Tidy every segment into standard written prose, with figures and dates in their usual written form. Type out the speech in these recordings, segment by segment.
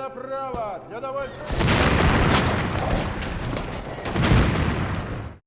направо! Рядовой...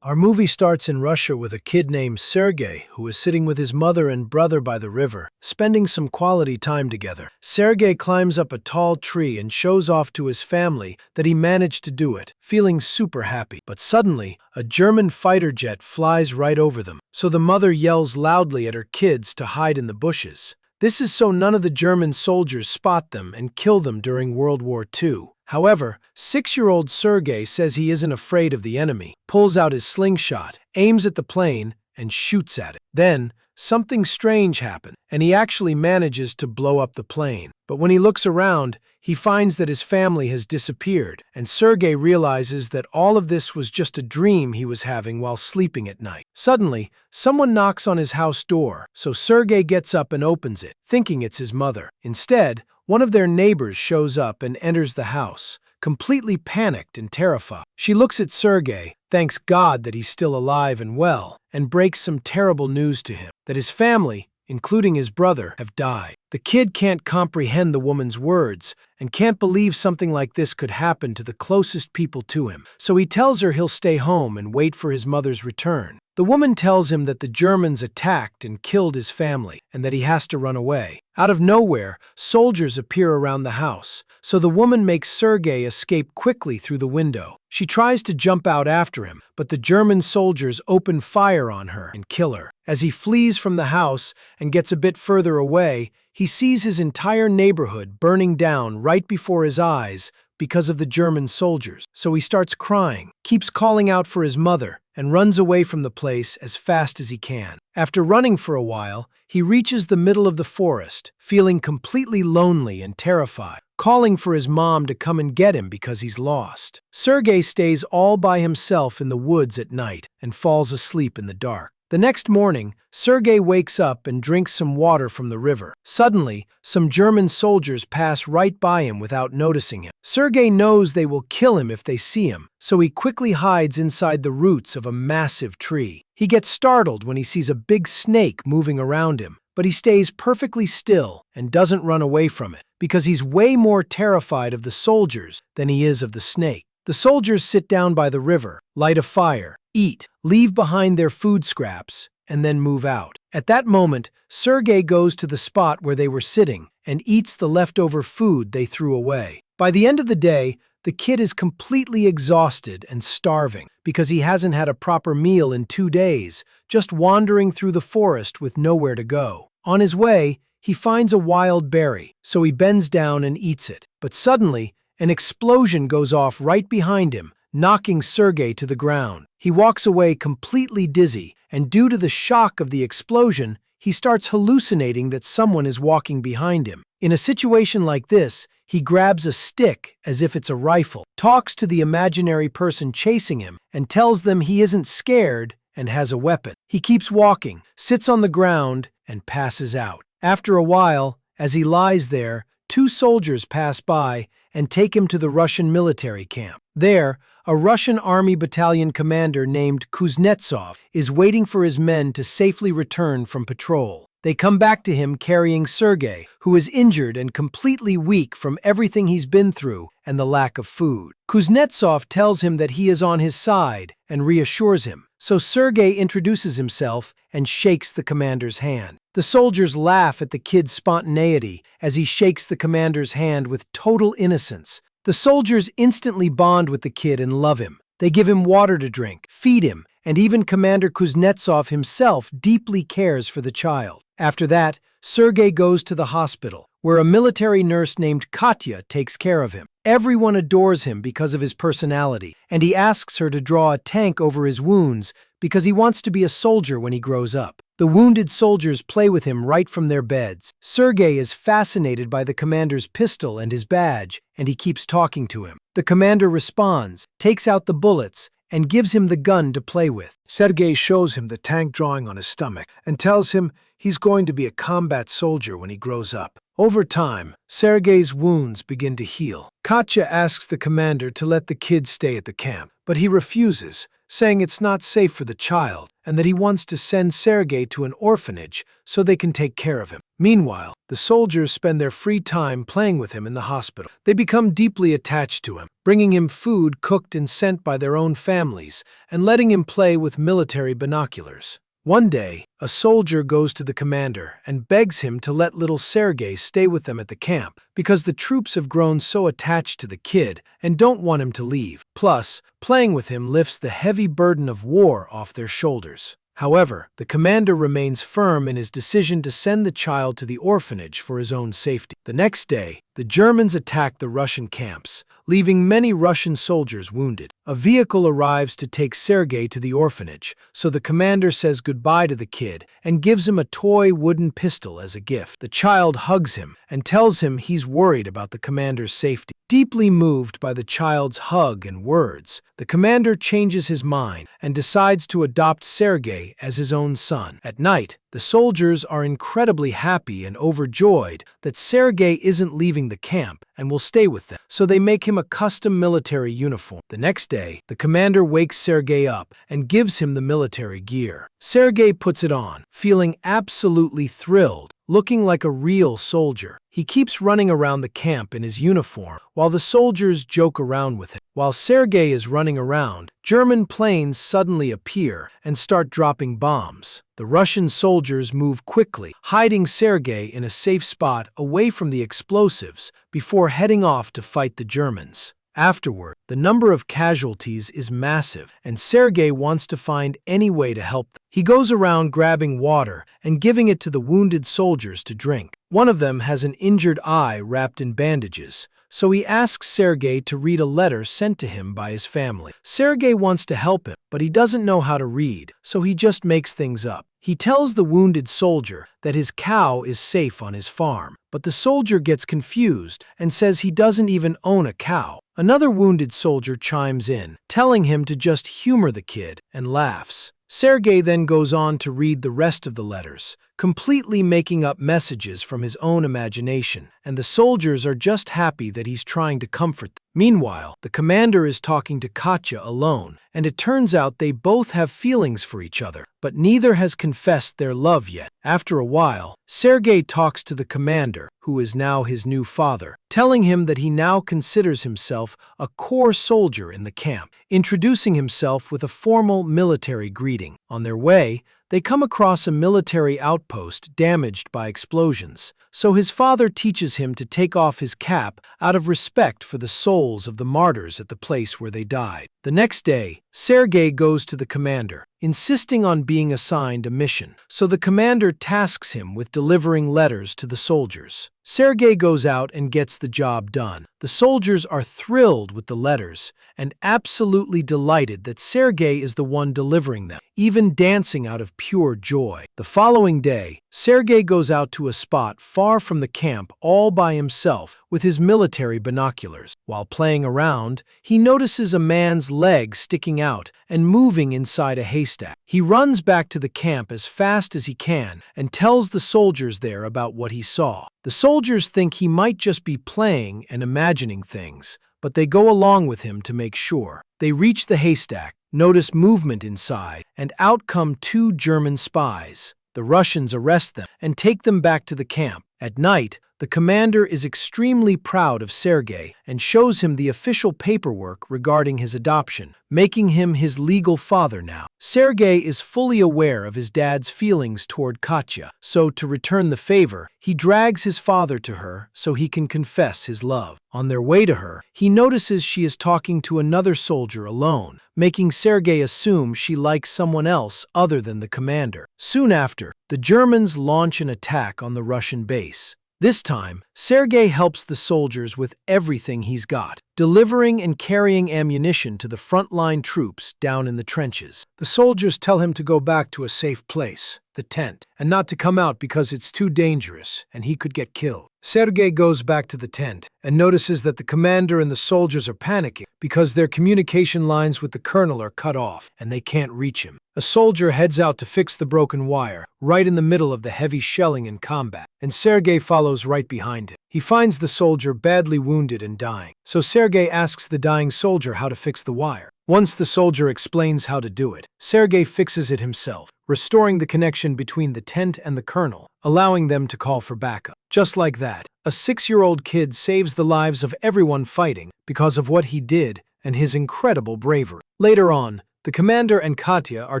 Our movie starts in Russia with a kid named Sergei who is sitting with his mother and brother by the river, spending some quality time together. Sergei climbs up a tall tree and shows off to his family that he managed to do it, feeling super happy. But suddenly, a German fighter jet flies right over them, so the mother yells loudly at her kids to hide in the bushes. This is so none of the German soldiers spot them and kill them during World War II. However, 6-year-old Sergei says he isn't afraid of the enemy, pulls out his slingshot, aims at the plane, and shoots at it. Then, something strange happens, and he actually manages to blow up the plane. But when he looks around, he finds that his family has disappeared, and Sergei realizes that all of this was just a dream he was having while sleeping at night. Suddenly, someone knocks on his house door, so Sergei gets up and opens it, thinking it's his mother. Instead, one of their neighbors shows up and enters the house, completely panicked and terrified. She looks at Sergei, thanks God that he's still alive and well, and breaks some terrible news to him, that his family, including his brother, have died. The kid can't comprehend the woman's words and can't believe something like this could happen to the closest people to him, so he tells her he'll stay home and wait for his mother's return. The woman tells him that the Germans attacked and killed his family and that he has to run away. Out of nowhere, soldiers appear around the house, so the woman makes Sergei escape quickly through the window. She tries to jump out after him, but the German soldiers open fire on her and kill her. As he flees from the house and gets a bit further away, he sees his entire neighborhood burning down right before his eyes because of the German soldiers. So he starts crying, keeps calling out for his mother, and runs away from the place as fast as he can. After running for a while, he reaches the middle of the forest, feeling completely lonely and terrified, calling for his mom to come and get him because he's lost. Sergei stays all by himself in the woods at night and falls asleep in the dark. The next morning, Sergei wakes up and drinks some water from the river. Suddenly, some German soldiers pass right by him without noticing him. Sergei knows they will kill him if they see him, so he quickly hides inside the roots of a massive tree. He gets startled when he sees a big snake moving around him, but he stays perfectly still and doesn't run away from it, because he's way more terrified of the soldiers than he is of the snake. The soldiers sit down by the river, light a fire, eat, leave behind their food scraps, and then move out. At that moment, Sergei goes to the spot where they were sitting and eats the leftover food they threw away. By the end of the day, the kid is completely exhausted and starving because he hasn't had a proper meal in 2 days, just wandering through the forest with nowhere to go. On his way, he finds a wild berry, so he bends down and eats it. But suddenly, an explosion goes off right behind him, knocking Sergei to the ground. He walks away completely dizzy, and due to the shock of the explosion, he starts hallucinating that someone is walking behind him. In a situation like this, he grabs a stick as if it's a rifle, talks to the imaginary person chasing him, and tells them he isn't scared and has a weapon. He keeps walking, sits on the ground, and passes out. After a while, as he lies there, 2 soldiers pass by and take him to the Russian military camp. There, a Russian army battalion commander named Kuznetsov is waiting for his men to safely return from patrol. They come back to him carrying Sergei, who is injured and completely weak from everything he's been through and the lack of food. Kuznetsov tells him that he is on his side and reassures him. So Sergei introduces himself and shakes the commander's hand. The soldiers laugh at the kid's spontaneity as he shakes the commander's hand with total innocence. The soldiers instantly bond with the kid and love him. They give him water to drink, feed him, and even Commander Kuznetsov himself deeply cares for the child. After that, Sergei goes to the hospital, where a military nurse named Katya takes care of him. Everyone adores him because of his personality, and he asks her to draw a tank over his wounds because he wants to be a soldier when he grows up. The wounded soldiers play with him right from their beds. Sergei is fascinated by the commander's pistol and his badge, and he keeps talking to him. The commander responds, takes out the bullets, and gives him the gun to play with. Sergei shows him the tank drawing on his stomach and tells him he's going to be a combat soldier when he grows up. Over time, Sergei's wounds begin to heal. Katya asks the commander to let the kid stay at the camp, but he refuses, saying it's not safe for the child and that he wants to send Sergei to an orphanage so they can take care of him. Meanwhile, the soldiers spend their free time playing with him in the hospital. They become deeply attached to him, bringing him food cooked and sent by their own families and letting him play with military binoculars. One day, a soldier goes to the commander and begs him to let little Sergei stay with them at the camp because the troops have grown so attached to the kid and don't want him to leave. Plus, playing with him lifts the heavy burden of war off their shoulders. However, the commander remains firm in his decision to send the child to the orphanage for his own safety. The next day, the Germans attack the Russian camps, leaving many Russian soldiers wounded. A vehicle arrives to take Sergei to the orphanage, so the commander says goodbye to the kid and gives him a toy wooden pistol as a gift. The child hugs him and tells him he's worried about the commander's safety. Deeply moved by the child's hug and words, the commander changes his mind and decides to adopt Sergei as his own son. At night, the soldiers are incredibly happy and overjoyed that Sergei isn't leaving the camp and will stay with them, so they make him a custom military uniform. The next day, the commander wakes Sergei up and gives him the military gear. Sergei puts it on, feeling absolutely thrilled, looking like a real soldier. He keeps running around the camp in his uniform while the soldiers joke around with him. While Sergei is running around, German planes suddenly appear and start dropping bombs. The Russian soldiers move quickly, hiding Sergei in a safe spot away from the explosives before heading off to fight the Germans. Afterward, the number of casualties is massive, and Sergei wants to find any way to help them. He goes around grabbing water and giving it to the wounded soldiers to drink. One of them has an injured eye wrapped in bandages, so he asks Sergei to read a letter sent to him by his family. Sergei wants to help him, but he doesn't know how to read, so he just makes things up. He tells the wounded soldier that his cow is safe on his farm, but the soldier gets confused and says he doesn't even own a cow. Another wounded soldier chimes in, telling him to just humor the kid, and laughs. Sergei then goes on to read the rest of the letters, completely making up messages from his own imagination, and the soldiers are just happy that he's trying to comfort them. Meanwhile, the commander is talking to Katya alone, and it turns out they both have feelings for each other, but neither has confessed their love yet. After a while, Sergei talks to the commander, who is now his new father, telling him that he now considers himself a core soldier in the camp, introducing himself with a formal military greeting. On their way, they come across a military outpost damaged by explosions, so his father teaches him to take off his cap out of respect for the souls of the martyrs at the place where they died. The next day, Sergei goes to the commander, insisting on being assigned a mission, so the commander tasks him with delivering letters to the soldiers. Sergei goes out and gets the job done. The soldiers are thrilled with the letters and absolutely delighted that Sergei is the one delivering them, even dancing out of pure joy. The following day, Sergei goes out to a spot far from the camp all by himself with his military binoculars. While playing around, he notices a man's leg sticking out and moving inside a haystack. He runs back to the camp as fast as he can and tells the soldiers there about what he saw. The soldiers think he might just be playing and imagining things, but they go along with him to make sure. They reach the haystack, notice movement inside, and out come two German spies. The Russians arrest them and take them back to the camp. At night, the commander is extremely proud of Sergei and shows him the official paperwork regarding his adoption, making him his legal father now. Sergei is fully aware of his dad's feelings toward Katya, so to return the favor, he drags his father to her so he can confess his love. On their way to her, he notices she is talking to another soldier alone, making Sergei assume she likes someone else other than the commander. Soon after, the Germans launch an attack on the Russian base. This time, Sergei helps the soldiers with everything he's got, delivering and carrying ammunition to the frontline troops down in the trenches. The soldiers tell him to go back to a safe place, the tent, and not to come out because it's too dangerous and he could get killed. Sergei goes back to the tent and notices that the commander and the soldiers are panicking because their communication lines with the colonel are cut off and they can't reach him. A soldier heads out to fix the broken wire, right in the middle of the heavy shelling and combat, and Sergei follows right behind him. He finds the soldier badly wounded and dying, so Sergei asks the dying soldier how to fix the wire. Once the soldier explains how to do it, Sergei fixes it himself, restoring the connection between the tent and the colonel, allowing them to call for backup. Just like that, a 6-year-old kid saves the lives of everyone fighting because of what he did and his incredible bravery. Later on, the commander and Katya are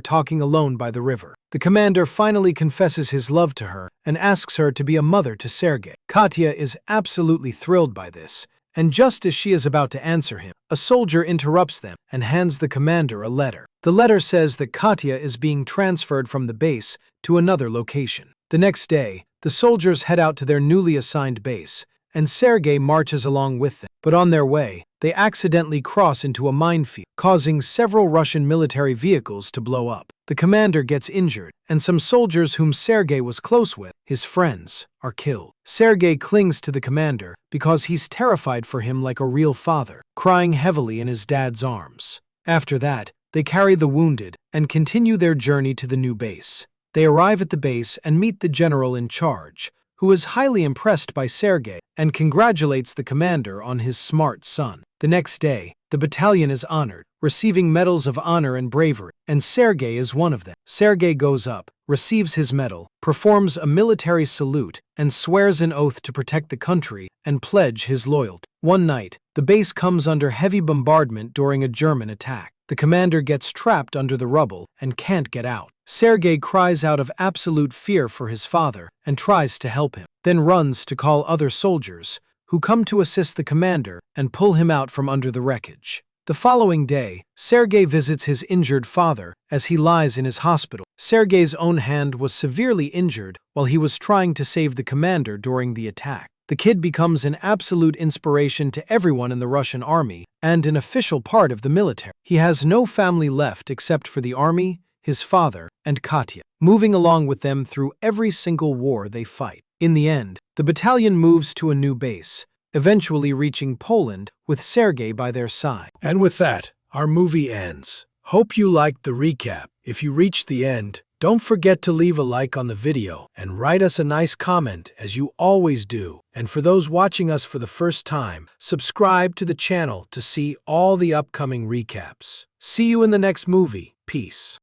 talking alone by the river. The commander finally confesses his love to her and asks her to be a mother to Sergei. Katya is absolutely thrilled by this, and just as she is about to answer him, a soldier interrupts them and hands the commander a letter. The letter says that Katya is being transferred from the base to another location. The next day, the soldiers head out to their newly assigned base, and Sergei marches along with them. But on their way, they accidentally cross into a minefield, causing several Russian military vehicles to blow up. The commander gets injured, and some soldiers whom Sergei was close with, his friends, are killed. Sergei clings to the commander because he's terrified for him like a real father, crying heavily in his dad's arms. After that, they carry the wounded and continue their journey to the new base. They arrive at the base and meet the general in charge, who is highly impressed by Sergei and congratulates the commander on his smart son. The next day, the battalion is honored, receiving medals of honor and bravery, and Sergei is one of them. Sergei goes up, receives his medal, performs a military salute, and swears an oath to protect the country and pledge his loyalty. One night, the base comes under heavy bombardment during a German attack. The commander gets trapped under the rubble and can't get out. Sergei cries out of absolute fear for his father and tries to help him, then runs to call other soldiers, who come to assist the commander and pull him out from under the wreckage. The following day, Sergei visits his injured father as he lies in his hospital. Sergei's own hand was severely injured while he was trying to save the commander during the attack. The kid becomes an absolute inspiration to everyone in the Russian army and an official part of the military. He has no family left except for the army, his father, and Katya, moving along with them through every single war they fight. In the end, the battalion moves to a new base, eventually reaching Poland with Sergei by their side. And with that, our movie ends. Hope you liked the recap. If you reached the end, don't forget to leave a like on the video and write us a nice comment as you always do. And for those watching us for the first time, subscribe to the channel to see all the upcoming recaps. See you in the next movie. Peace.